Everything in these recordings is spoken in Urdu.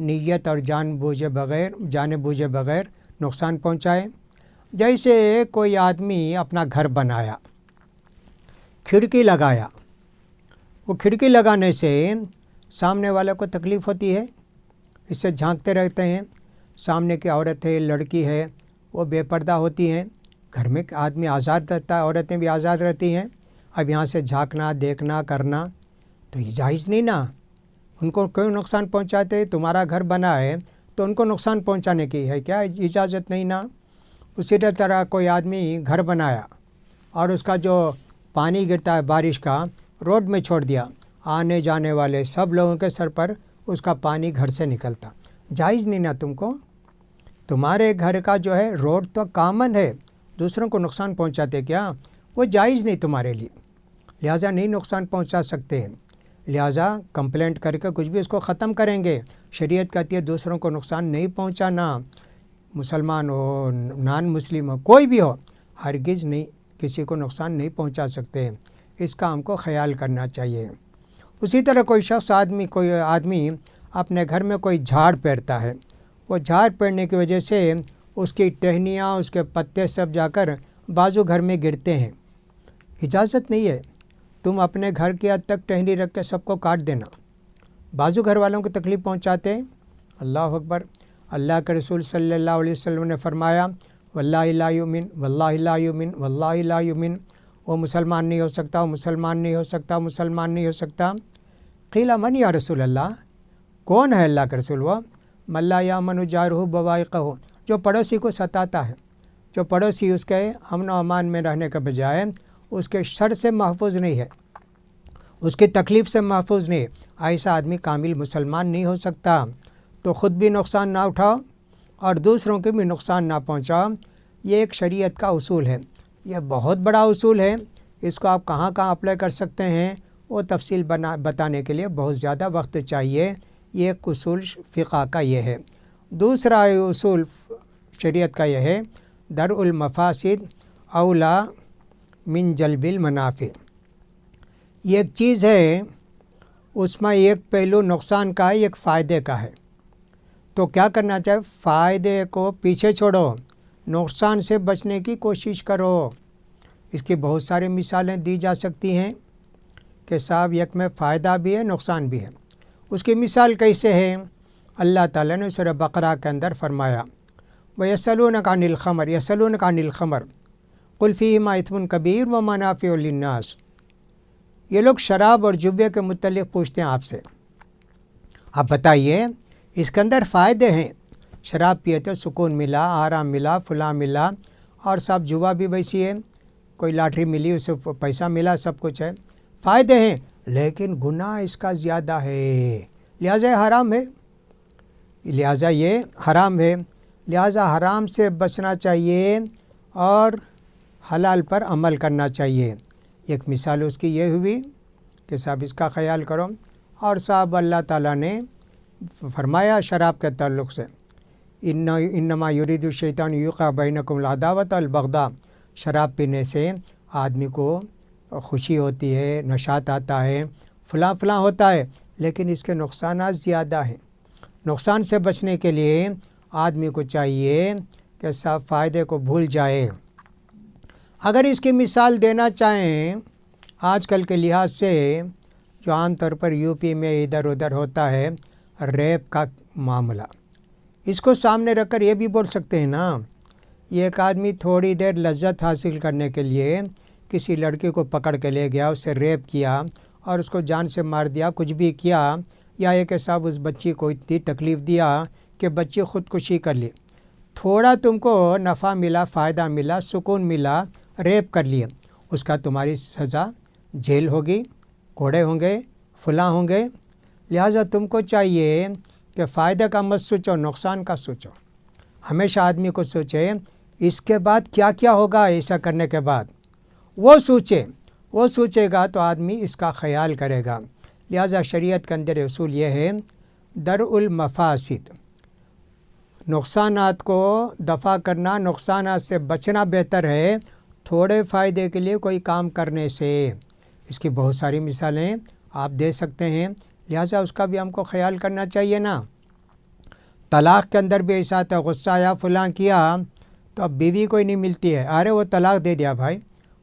نیت اور جان بوجھے بغیر نقصان پہنچائے۔ جیسے کوئی آدمی اپنا گھر بنایا، کھڑکی لگایا، وہ کھڑکی لگانے سے سامنے والے کو تکلیف ہوتی ہے، اس سے جھانکتے رہتے ہیں، سامنے کی عورت ہے، لڑکی ہے، وہ بے پردہ ہوتی ہیں، گھر میں آدمی آزاد رہتا ہے، عورتیں بھی آزاد رہتی ہیں، اب یہاں سے جھانکنا، دیکھنا، کرنا تو یہ جائز نہیں نا۔ ان کو کوئی نقصان پہنچاتے، تمہارا گھر بنا ہے تو ان کو نقصان پہنچانے کی ہے کیا اجازت نہیں نا۔ اسی طرح کوئی آدمی گھر بنایا اور اس کا جو پانی گرتا ہے بارش کا روڈ میں چھوڑ دیا، آنے جانے والے سب لوگوں کے سر پر اس کا پانی گھر سے نکلتا، جائز نہیں نا تم کو۔ تمہارے گھر کا جو ہے روڈ تو کامن ہے، دوسروں کو نقصان پہنچاتے کیا، وہ جائز نہیں تمہارے لیے، لہٰذا نہیں نقصان پہنچا سکتے، لہٰذا کمپلینٹ کر کے کچھ بھی اس کو ختم کریں گے۔ شریعت کہتی ہے دوسروں کو نقصان نہیں پہنچانا، مسلمان ہو، نان مسلم ہو، کوئی بھی ہو، ہرگز نہیں کسی کو نقصان نہیں پہنچا سکتے، اس کا ہم کو خیال کرنا چاہیے۔ اسی طرح کوئی آدمی اپنے گھر میں کوئی جھاڑ پیرتا ہے، وہ جھاڑ پیرنے کی وجہ سے اس کی ٹہنیاں، اس کے پتے سب جا کر بازو گھر میں گرتے ہیں، اجازت نہیں ہے۔ تم اپنے گھر کی حد تک ٹہنی رکھ کے سب کو کاٹ دینا، بازو گھر والوں کو تکلیف پہنچاتے ہیں۔ اللہ اکبر۔ اللہ کے رسول صلی اللہ علیہ وسلم نے فرمایا واللہ لا یؤمن، واللہ لا یؤمن، واللہ لا یؤمن، وہ مسلمان نہیں ہو سکتا، وہ مسلمان نہیں ہو سکتا، مسلمان نہیں ہو سکتا۔ قیل من یا رسول اللہ، کون ہے اللہ کے رسول؟ وہ من لا یامن جارہ بوائقہ، جو پڑوسی کو ستاتا ہے، جو پڑوسی اس کے امن و امان میں رہنے کے بجائے اس کے شر سے محفوظ نہیں ہے، اس کی تکلیف سے محفوظ نہیں ہے، ایسا آدمی کامل مسلمان نہیں ہو سکتا۔ تو خود بھی نقصان نہ اٹھاؤ اور دوسروں کے بھی نقصان نہ پہنچاؤ، یہ ایک شریعت کا اصول ہے، یہ بہت بڑا اصول ہے، اس کو آپ کہاں کہاں اپلائی کر سکتے ہیں وہ تفصیل بتانے کے لیے بہت زیادہ وقت چاہیے۔ یہ ایک اصول فقہ کا یہ ہے۔ دوسرا اصول شریعت کا یہ ہے درء المفاسد اولا من جلب المنافع۔ یہ ایک چیز ہے، اس میں ایک پہلو نقصان کا ہے، ایک فائدے کا ہے، تو کیا کرنا چاہیے؟ فائدے کو پیچھے چھوڑو، نقصان سے بچنے کی کوشش کرو۔ اس کی بہت ساری مثالیں دی جا سکتی ہیں کہ صاحب یک میں فائدہ بھی ہے، نقصان بھی ہے۔ اس کی مثال کیسے ہے؟ اللہ تعالیٰ نے سورہ بقرہ کے اندر فرمایا وَيَسْأَلُونَكَ عَنِ الْخَمْرِ يَسْأَلُونَكَ عَنِ الْخَمْرِ قُلْ فِيهِمَا إِثْمٌ كَبِيرٌ وَمَنَافِعُ لِلنَّاسِ۔ یہ لوگ شراب اور جوے کے متعلق پوچھتے ہیں آپ سے، آپ بتائیے اس کے اندر فائدے ہیں، شراب پیے تو سکون ملا، آرام ملا، فلاں ملا، اور سب جوا بھی ویسی ہے، کوئی لاٹری ملی اسے پیسہ ملا، سب کچھ ہے، فائدے ہیں، لیکن گناہ اس کا زیادہ ہے، لہٰذا یہ حرام ہے، لہٰذا حرام سے بچنا چاہیے اور حلال پر عمل کرنا چاہیے۔ ایک مثال اس کی یہ ہوئی کہ صاحب اس کا خیال کرو، اور صاحب اللہ تعالیٰ نے فرمایا شراب کے تعلق سے انما یرید الشیطان یوقع بینکم العداوۃ والبغضاء، شراب پینے سے آدمی کو خوشی ہوتی ہے، نشاط آتا ہے، فلاں فلاں ہوتا ہے، لیکن اس کے نقصانات زیادہ ہیں۔ نقصان سے بچنے کے لیے آدمی کو چاہیے کہ سب فائدے کو بھول جائے۔ اگر اس کی مثال دینا چاہیں آج کل کے لحاظ سے، جو عام طور پر یو پی میں ادھر ادھر ہوتا ہے ریپ کا معاملہ، اس کو سامنے رکھ کر یہ بھی بول سکتے ہیں نا، یہ ایک آدمی تھوڑی دیر لذت حاصل کرنے کے لیے کسی لڑکی کو پکڑ کے لے گیا، اسے ریپ کیا اور اس کو جان سے مار دیا، کچھ بھی کیا، یا ایک صاحب اس بچی کو اتنی تکلیف دیا کہ بچی خودکشی کر لی، تھوڑا تم کو نفع ملا، فائدہ ملا، سکون ملا، ریپ کر لیے، اس کا تمہاری سزا جیل ہوگی، کوڑے ہوں گے، فلاں ہوں گے۔ لہٰذا تم کو چاہیے کہ فائدہ کا مت سوچو، نقصان کا سوچو، ہمیشہ آدمی کو سوچے اس کے بعد کیا کیا ہوگا، ایسا کرنے کے بعد وہ سوچے گا تو آدمی اس کا خیال کرے گا۔ لہٰذا شریعت کے اندر اصول یہ ہے درء المفاسد، نقصانات کو دفع کرنا، نقصانات سے بچنا بہتر ہے تھوڑے فائدے کے لیے کوئی کام کرنے سے۔ اس کی بہت ساری مثالیں آپ دے سکتے ہیں، لہٰذا اس کا بھی ہم کو خیال کرنا چاہیے نا۔ طلاق کے اندر بھی ایسا تھا، غصہ آیا فلاں کیا تو اب بیوی کوئی نہیں ملتی ہے، ارے وہ طلاق دے دیا بھائی،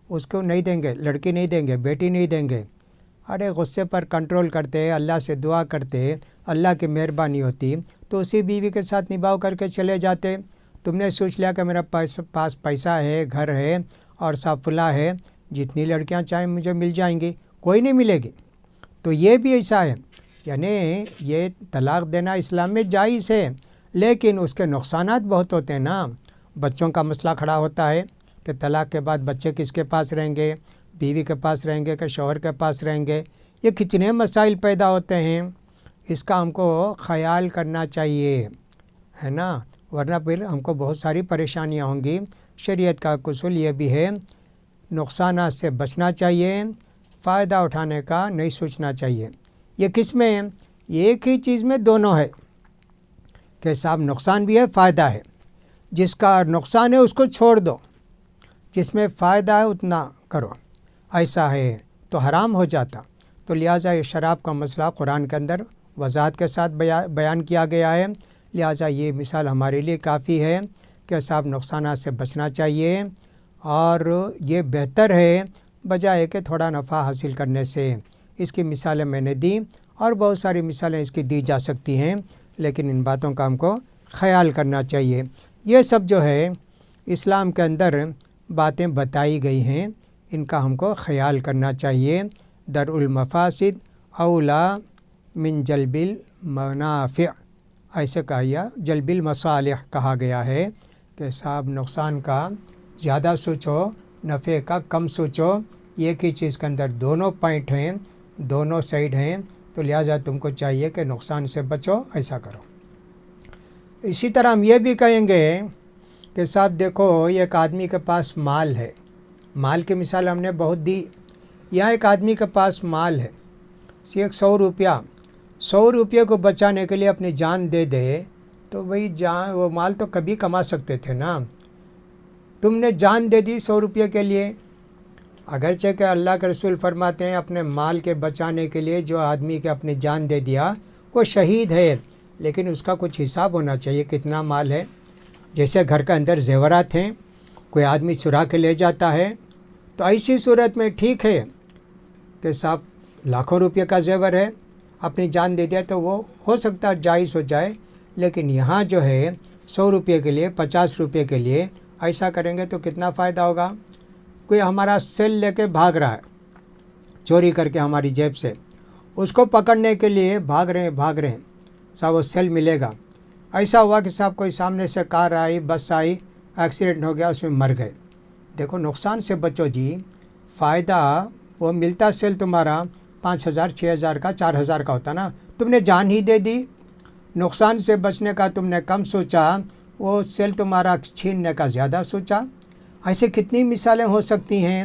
اس کو نہیں دیں گے، لڑکی نہیں دیں گے، بیٹی نہیں دیں گے۔ ارے غصے پر کنٹرول کرتے، اللہ سے دعا کرتے، اللہ کی مہربانی ہوتی تو اسی بیوی کے ساتھ نبھاؤ کر کے چلے جاتے۔ تم نے سوچ لیا کہ میرا پاس پیسہ ہے، گھر ہے اور سب فلاں ہے، جتنی لڑکیاں چاہیں مجھے مل جائیں گی، کوئی نہیں ملے گی۔ تو یہ بھی ایسا ہے، یعنی یہ طلاق دینا اسلام میں جائز ہے، لیکن اس کے نقصانات بہت ہوتے ہیں نا۔ بچوں کا مسئلہ کھڑا ہوتا ہے کہ طلاق کے بعد بچے کس کے پاس رہیں گے، بیوی کے پاس رہیں گے کہ شوہر کے پاس رہیں گے، یہ کتنے مسائل پیدا ہوتے ہیں، اس کا ہم کو خیال کرنا چاہیے، ہے نا، ورنہ پھر ہم کو بہت ساری پریشانیاں ہوں گی۔ شریعت کا اصول یہ بھی ہے، نقصانات سے بچنا چاہیے، فائدہ اٹھانے کا نہیں سوچنا چاہیے۔ یہ کس میں ہے؟ ایک ہی چیز میں دونوں ہے کہ صاحب نقصان بھی ہے، فائدہ ہے۔ جس کا نقصان ہے اس کو چھوڑ دو، جس میں فائدہ ہے اتنا کرو، ایسا ہے تو حرام ہو جاتا۔ تو لہٰذا یہ شراب کا مسئلہ قرآن کے اندر وضاحت کے ساتھ بیان کیا گیا ہے، لہٰذا یہ مثال ہمارے لیے کافی ہے کہ صاحب نقصانات سے بچنا چاہیے، اور یہ بہتر ہے بجائے کہ تھوڑا نفع حاصل کرنے سے۔ اس کی مثالیں میں نے دی، اور بہت ساری مثالیں اس کی دی جا سکتی ہیں، لیکن ان باتوں کا ہم کو خیال کرنا چاہیے۔ یہ سب جو ہے اسلام کے اندر باتیں بتائی گئی ہیں، ان کا ہم کو خیال کرنا چاہیے۔ درء المفاسد اولا من جلب المنافع، ایسے کہا یا جلب المصالح کہا گیا ہے کہ صاحب نقصان کا زیادہ سوچو، نفع کا کم سوچو۔ ایک ہی چیز کے اندر دونوں پوائنٹ ہیں، دونوں سائڈ ہیں، تو لہٰذا تم کو چاہیے کہ نقصان سے بچو، ایسا کرو۔ اسی طرح ہم یہ بھی کہیں گے کہ صاحب دیکھو، ایک آدمی کے پاس مال ہے، مال کی مثال ہم نے بہت دی۔ یہاں ایک آدمی کے پاس مال ہے، 100 روپیے کو بچانے کے لیے اپنی جان دے دے تو بھئی جان، وہ مال تو کبھی کما سکتے تھے نا، تم نے جان دے دی 100 روپیے کے لیے۔ اگرچہ کہ اللہ کے رسول فرماتے ہیں اپنے مال کے بچانے کے لیے جو آدمی کے اپنی جان دے دیا وہ شہید ہے، لیکن اس کا کچھ حساب ہونا چاہیے کتنا مال ہے۔ جیسے گھر کے اندر زیورات ہیں، کوئی آدمی چرا کے لے جاتا ہے تو ایسی صورت میں ٹھیک ہے کہ صاحب لاکھوں روپے کا زیور ہے، اپنی جان دے دیا تو وہ ہو سکتا ہے جائز ہو جائے، لیکن یہاں جو ہے 100 روپے کے لیے، 50 روپے کے لیے ایسا کریں گے تو کتنا فائدہ ہوگا۔ کوئی ہمارا سیل لے کے بھاگ رہا ہے، چوری کر کے ہماری جیب سے، اس کو پکڑنے کے لیے بھاگ رہے ہیں، صاحب وہ سیل ملے گا۔ ایسا ہوا کہ صاحب کوئی سامنے سے کار آئی، بس آئی، ایکسیڈنٹ ہو گیا، اس میں مر گئے۔ دیکھو نقصان سے بچو جی، فائدہ وہ ملتا سیل تمہارا 5,000 6,000 کا 4,000 کا ہوتا نا، تم نے جان ہی دے دی۔ نقصان سے بچنے کا تم نے کم سوچا، وہ سیل تمہارا چھیننے کا زیادہ سوچا۔ ایسے کتنی مثالیں ہو سکتی ہیں،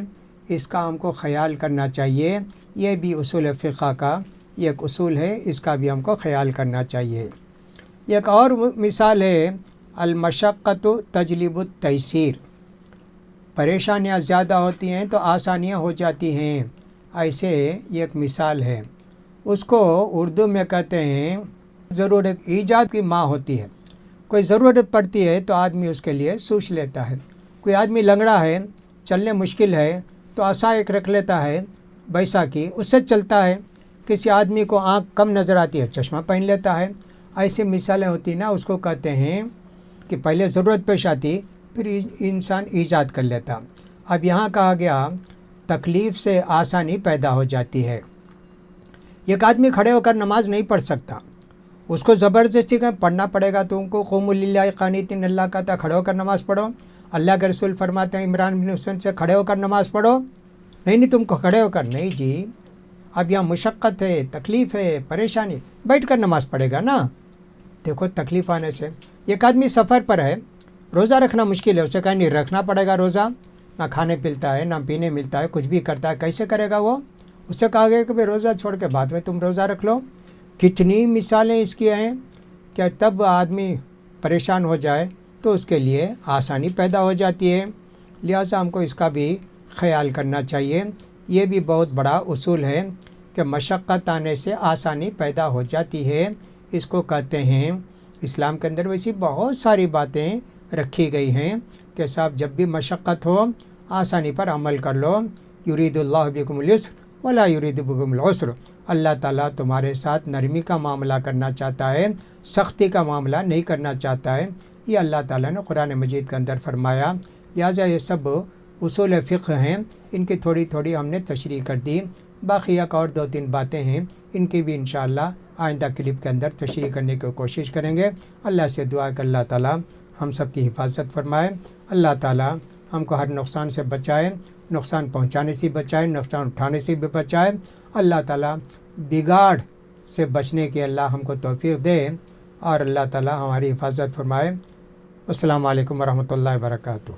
اس کا ہم کو خیال کرنا چاہیے۔ یہ بھی اصول فقہ کا ایک اصول ہے، اس کا بھی ہم کو خیال کرنا چاہیے۔ ایک اور مثال ہے المشقۃ تجلب التیسیر، پریشانیاں زیادہ ہوتی ہیں تو آسانیاں ہو جاتی ہیں، ایسے ایک مثال ہے۔ اس کو اردو میں کہتے ہیں ضرورت ایجاد کی ماں ہوتی ہے۔ کوئی ضرورت پڑتی ہے تو آدمی اس کے لیے سوچ لیتا ہے۔ کوئی آدمی لنگڑا ہے، چلنے مشکل ہے تو عصا ایک رکھ لیتا ہے بیسا کی، اس سے چلتا ہے۔ کسی آدمی کو آنکھ کم نظر آتی ہے، چشمہ پہن لیتا ہے۔ ایسی مثالیں ہوتی نا، اس کو کہتے ہیں کہ پہلے ضرورت پیش آتی، پھر انسان ایجاد کر لیتا۔ اب یہاں کہا گیا تکلیف سے آسانی پیدا ہو جاتی ہے۔ ایک آدمی کھڑے ہو کر نماز نہیں پڑھ سکتا، اس کو زبردستی پڑھنا پڑے گا، تم کو قوموا للہ قانتین، اللہ کہتا کھڑے ہو کر نماز پڑھو۔ اللہ کے رسول فرماتے ہیں عمران بن حسین سے کھڑے ہو کر نماز پڑھو، نہیں تم کو کھڑے ہو کر نہیں جی، اب یہاں مشقت ہے، تکلیف ہے، پریشانی، بیٹھ کر نماز پڑھے گا نا۔ دیکھو تکلیف آنے سے، ایک آدمی سفر پر ہے، روزہ رکھنا مشکل ہے، اسے کہیں نہیں رکھنا پڑے گا روزہ، نہ کھانے پلتا ہے، نہ پینے ملتا ہے، کچھ بھی کرتا ہے، کیسے کرے گا وہ؟ اس سے کہا گیا کہ بھائی روزہ چھوڑ کے بعد میں تم روزہ رکھ لو۔ کتنی مثالیں اس کی ہیں کہ تب آدمی پریشان ہو جائے تو اس کے لیے آسانی پیدا ہو جاتی ہے، لہٰذا ہم کو اس کا بھی خیال کرنا چاہیے۔ یہ بھی بہت بڑا اصول ہے کہ مشقت آنے سے آسانی پیدا ہو جاتی ہے، اس کو کہتے ہیں اسلام کے اندر ویسی بہت ساری باتیں رکھی گئی ہیں کہ صاحب جب بھی مشقت ہو آسانی پر عمل کر لو. یرید اللہ بکم اليسر ولا یرید بکم العسر. اللہ تعالیٰ تمہارے ساتھ نرمی کا معاملہ کرنا چاہتا ہے، سختی کا معاملہ نہیں کرنا چاہتا ہے. یہ اللہ تعالیٰ نے قرآن مجید کے اندر فرمایا. لہٰذا یہ سب اصول فقہ ہیں، ان کی تھوڑی تھوڑی ہم نے تشریح کر دی. باقی ایک اور 2-3 باتیں ہیں، ان کی بھی انشاءاللہ آئندہ کلپ کے اندر تشریح کرنے کی کوشش کریں گے. اللہ سے دعا کہ اللہ تعالیٰ ہم سب کی حفاظت فرمائے. اللہ تعالیٰ ہم کو ہر نقصان سے بچائے، نقصان پہنچانے سے بچائے، نقصان اٹھانے سے بھی بچائے. اللہ تعالیٰ بگاڑ سے بچنے کی اللہ ہم کو توفیق دے اور اللہ تعالیٰ ہماری حفاظت فرمائے. السلام علیکم ورحمۃ اللہ وبرکاتہ.